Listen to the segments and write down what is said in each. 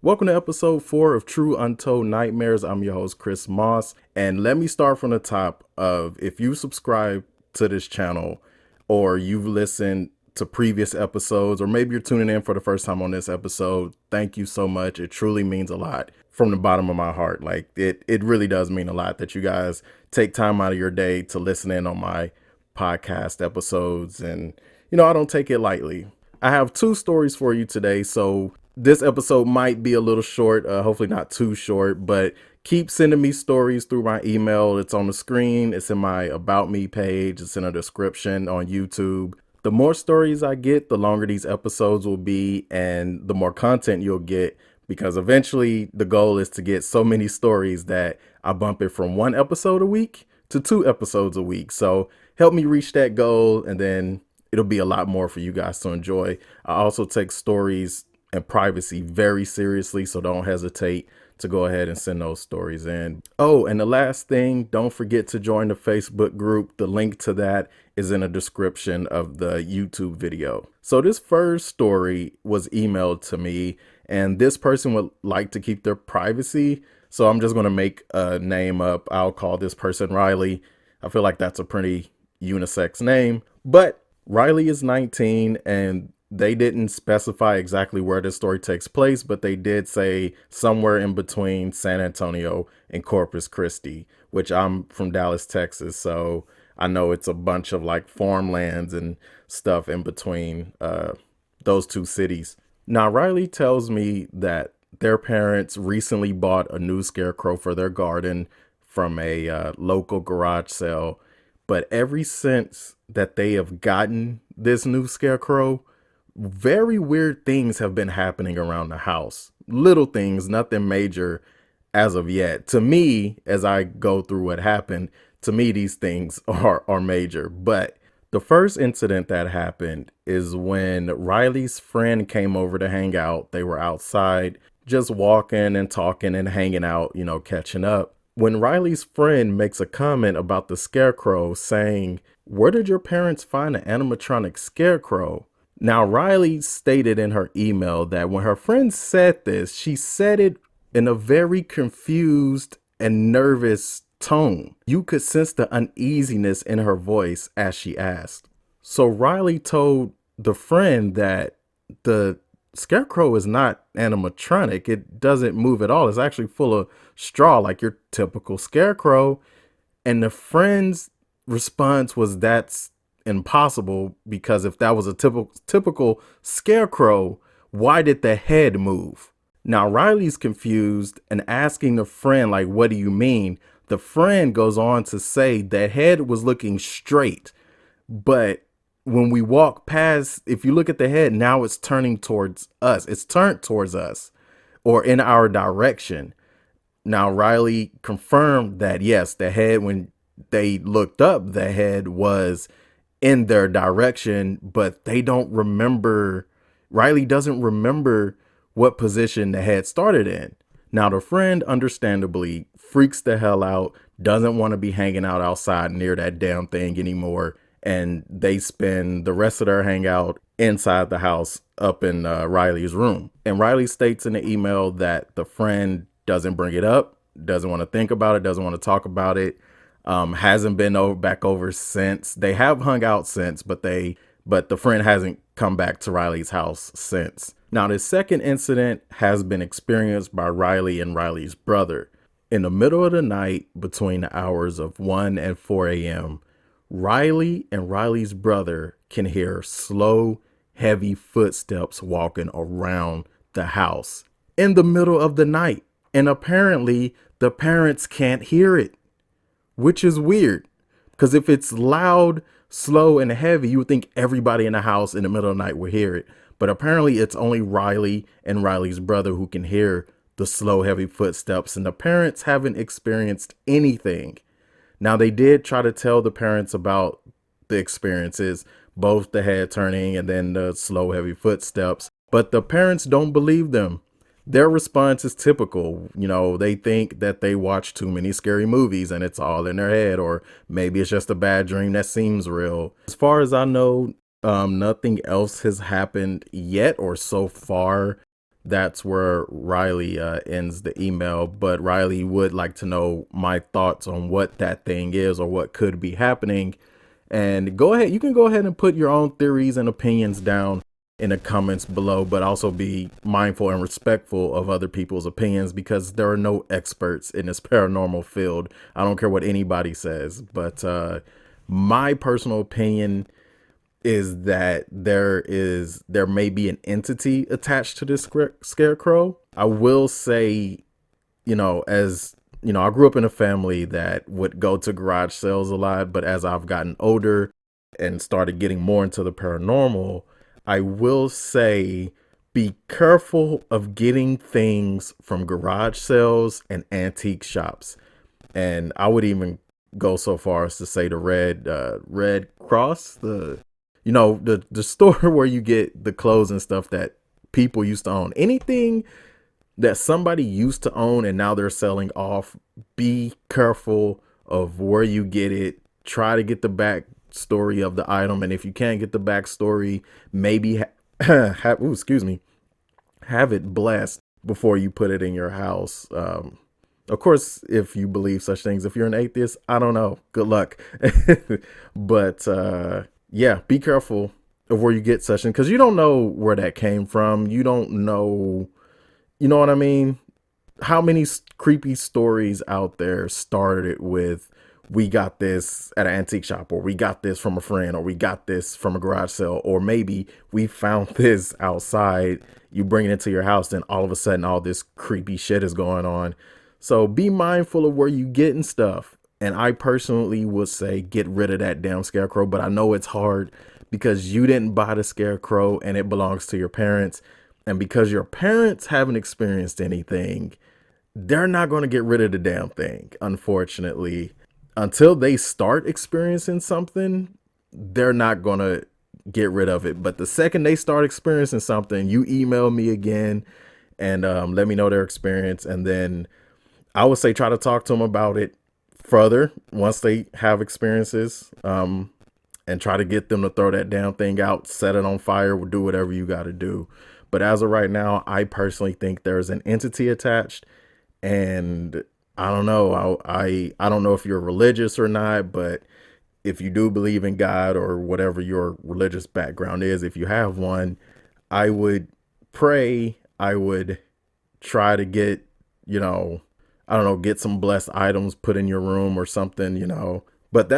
Welcome to episode 4 of True Untold Nightmares. I'm your host, Chris Moss. And let me start from the top of, if you subscribe to this channel or you've listened to previous episodes, or maybe you're tuning in for the first time on this episode, thank you so much. It truly means a lot from the bottom of my heart. Like it really does mean a lot that you guys take time out of your day to listen in on my podcast episodes. And, I don't take it lightly. I have 2 stories for you today. So this episode might be a little short, hopefully not too short, but keep sending me stories through my email. It's on the screen. It's in my About Me page. It's in a description on YouTube. The more stories I get, the longer these episodes will be and the more content you'll get, because eventually the goal is to get so many stories that I bump it from 1 episode a week to 2 episodes a week. So help me reach that goal, and then it'll be a lot more for you guys to enjoy. I also take stories and privacy very seriously, so don't hesitate to go ahead and send those stories in. Oh, and the last thing, don't forget to join the Facebook group. The link to that is in the description of the YouTube video. So this first story was emailed to me, and this person would like to keep their privacy, so I'm just going to make a name up. I'll call this person Riley. I feel like that's a pretty unisex name, but Riley is 19, and they didn't specify exactly where this story takes place, but they did say somewhere in between San Antonio and Corpus Christi, which I'm from Dallas, Texas. So I know it's a bunch of like farmlands and stuff in between those 2 cities. Now, Riley tells me that their parents recently bought a new scarecrow for their garden from a local garage sale. But ever since that they have gotten this new scarecrow, very weird things have been happening around the house. Little things, nothing major as of yet. To me, as I go through what happened, to me, these things are major. But the first incident that happened is when Riley's friend came over to hang out. They were outside just walking and talking and hanging out, catching up. When Riley's friend makes a comment about the scarecrow, saying, "Where did your parents find an animatronic scarecrow?" Now, Riley stated in her email that when her friend said this, she said it in a very confused and nervous tone. You could sense the uneasiness in her voice as she asked. So Riley told the friend that the scarecrow is not animatronic. It doesn't move at all. It's actually full of straw like your typical scarecrow. And the friend's response was, "That's impossible, because if that was a typical scarecrow, why did the head move?" Now Riley's confused and asking the friend, like, "What do you mean?" The friend goes on to say that head was looking straight, but when we walk past, if you look at the head, now it's turning towards us. It's turned towards us or in our direction. Now Riley confirmed that yes, the head, when they looked up, the head was in their direction, but they don't remember. Riley doesn't remember what position the head started in. Now the friend understandably freaks the hell out, doesn't want to be hanging out outside near that damn thing anymore, and they spend the rest of their hangout inside the house up in Riley's room. And Riley states in the email that the friend doesn't bring it up, doesn't want to think about it, doesn't want to talk about it. Hasn't been back over since. They have hung out since, but the friend hasn't come back to Riley's house since. Now, this second incident has been experienced by Riley and Riley's brother. In the middle of the night, between the hours of 1 and 4 a.m., Riley and Riley's brother can hear slow, heavy footsteps walking around the house in the middle of the night. And apparently, the parents can't hear it, which is weird, because if it's loud, slow, and heavy, you would think everybody in the house in the middle of the night would hear it. But apparently it's only Riley and Riley's brother who can hear the slow, heavy footsteps, and the parents haven't experienced anything. Now, they did try to tell the parents about the experiences, both the head turning and then the slow, heavy footsteps. But the parents don't believe them. Their response is typical. They think that they watch too many scary movies and it's all in their head, or maybe it's just a bad dream that seems real. As far as I know, nothing else has happened yet, or so far. That's where Riley ends the email. But Riley would like to know my thoughts on what that thing is or what could be happening. And go ahead, you can go ahead and put your own theories and opinions down in the comments below, but also be mindful and respectful of other people's opinions, because there are no experts in this paranormal field. I don't care what anybody says, but my personal opinion is that there may be an entity attached to this scarecrow. I will say, as I grew up in a family that would go to garage sales a lot, but as I've gotten older and started getting more into the paranormal, I will say be careful of getting things from garage sales and antique shops. And I would even go so far as to say the Red Cross, the store where you get the clothes and stuff that people used to own. Anything that somebody used to own and now they're selling off, be careful of where you get it. Try to get the back story of the item, and if you can't get the backstory, maybe have it blessed before you put it in your house. Of course, if you believe such things. If you're an atheist, I don't know, good luck. But yeah, be careful of where you get such things, because you don't know where that came from. You don't know, you know what I mean? How many creepy stories out there started with, we got this at an antique shop, or we got this from a friend, or we got this from a garage sale, or maybe we found this outside. You bring it into your house, then all of a sudden all this creepy shit is going on. So be mindful of where you getting stuff. And I personally would say get rid of that damn scarecrow, but I know it's hard because you didn't buy the scarecrow and it belongs to your parents. And because your parents haven't experienced anything, they're not going to get rid of the damn thing, unfortunately. Until they start experiencing something, they're not going to get rid of it. But the second they start experiencing something, you email me again and let me know their experience. And then I would say try to talk to them about it further once they have experiences, and try to get them to throw that damn thing out, set it on fire, do whatever you got to do. But as of right now, I personally think there's an entity attached. And I don't know. I don't know if you're religious or not, but if you do believe in God or whatever your religious background is, if you have one, I would pray. I would try to get, I don't know, get some blessed items put in your room or something. But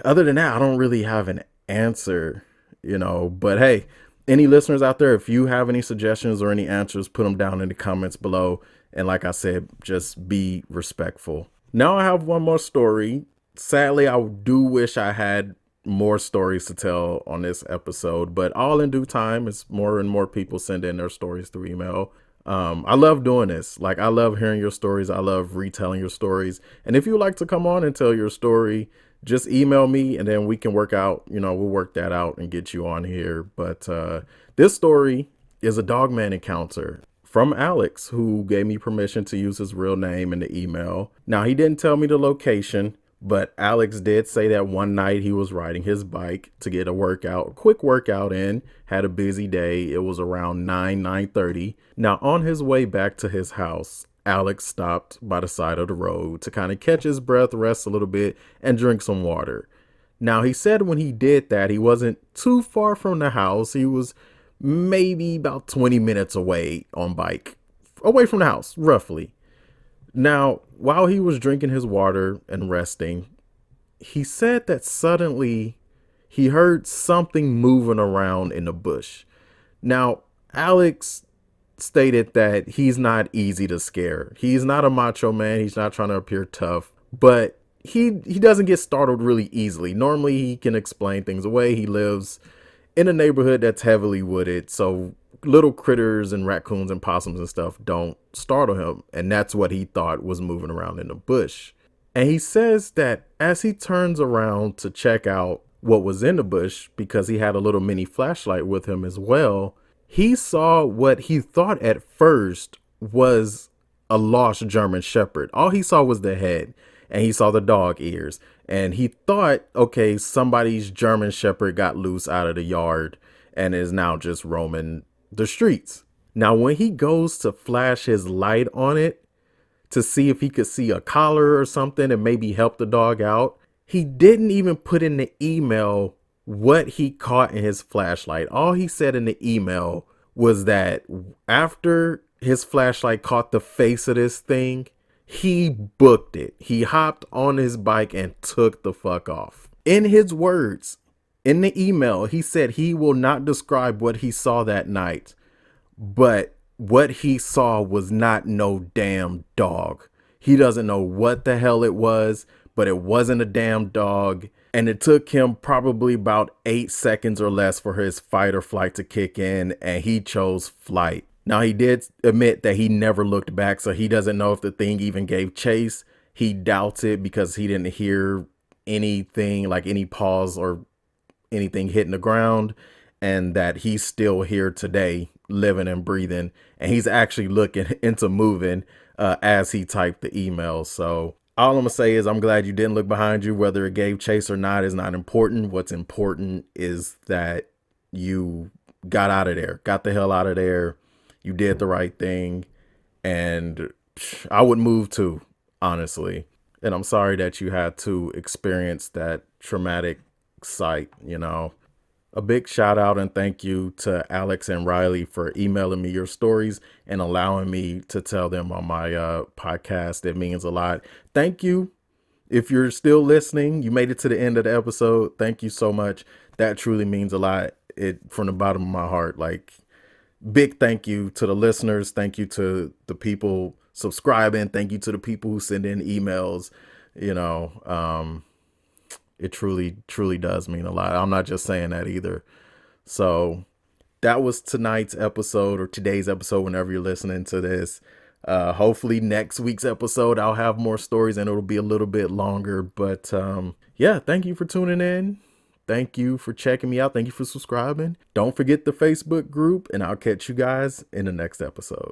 other than that, I don't really have an answer, But hey, any listeners out there, if you have any suggestions or any answers, put them down in the comments below. And like I said, just be respectful. Now I have one more story. Sadly, I do wish I had more stories to tell on this episode, but all in due time, as more and more people send in their stories through email. I love doing this. Like, I love hearing your stories. I love retelling your stories. And if you like to come on and tell your story, just email me and then we can we'll work that out and get you on here. But this story is a Dogman encounter from Alex, who gave me permission to use his real name in the email. Now, he didn't tell me the location, but Alex did say that one night he was riding his bike to get a quick workout in, had a busy day. It was around 9:30. Now, on his way back to his house, Alex stopped by the side of the road to kind of catch his breath, rest a little bit, and drink some water. Now, he said when he did that, he wasn't too far from the house. He was maybe about 20 minutes away on bike, away from the house, roughly. Now, while he was drinking his water and resting, he said that suddenly he heard something moving around in the bush. Now, Alex stated that he's not easy to scare. He's not a macho man. He's not trying to appear tough, but he doesn't get startled really easily. Normally, he can explain things away. He lives in a neighborhood that's heavily wooded, so little critters and raccoons and possums and stuff don't startle him. And that's what he thought was moving around in the bush. And he says that as he turns around to check out what was in the bush, because he had a little mini flashlight with him as well, He saw what he thought at first was a lost German Shepherd. All he saw was the head, and he saw the dog ears. And he thought, okay, somebody's German Shepherd got loose out of the yard and is now just roaming the streets. Now, when he goes to flash his light on it to see if he could see a collar or something and maybe help the dog out, he didn't even put in the email what he caught in his flashlight. All he said in the email was that after his flashlight caught the face of this thing, he booked it. He hopped on his bike and took the fuck off. In his words, in the email, he said he will not describe what he saw that night, but what he saw was not no damn dog. He doesn't know what the hell it was, but it wasn't a damn dog. And it took him probably about 8 seconds or less for his fight or flight to kick in, and he chose flight. Now, he did admit that he never looked back, so he doesn't know if the thing even gave chase. He doubts it because he didn't hear anything, like any pause or anything hitting the ground, and that he's still here today, living and breathing, and he's actually looking into moving as he typed the email. So all I'm gonna say is I'm glad you didn't look behind you. Whether it gave chase or not is not important. What's important is that you got out of there, got the hell out of there. You did the right thing, and I would move too, honestly. And I'm sorry that you had to experience that traumatic sight, you know. A big shout out and thank you to Alex and Riley for emailing me your stories and allowing me to tell them on my podcast. It means a lot. Thank you. If you're still listening, you made it to the end of the episode. Thank you so much. That truly means a lot. It from the bottom of my heart. Like, big thank you to the listeners. Thank you to the people subscribing. Thank you to the people who send in emails. You know, it truly, truly does mean a lot. I'm not just saying that either. So that was tonight's episode, or today's episode, whenever you're listening to this. Hopefully next week's episode, I'll have more stories and it'll be a little bit longer. But yeah, thank you for tuning in. Thank you for checking me out. Thank you for subscribing. Don't forget the Facebook group, and I'll catch you guys in the next episode.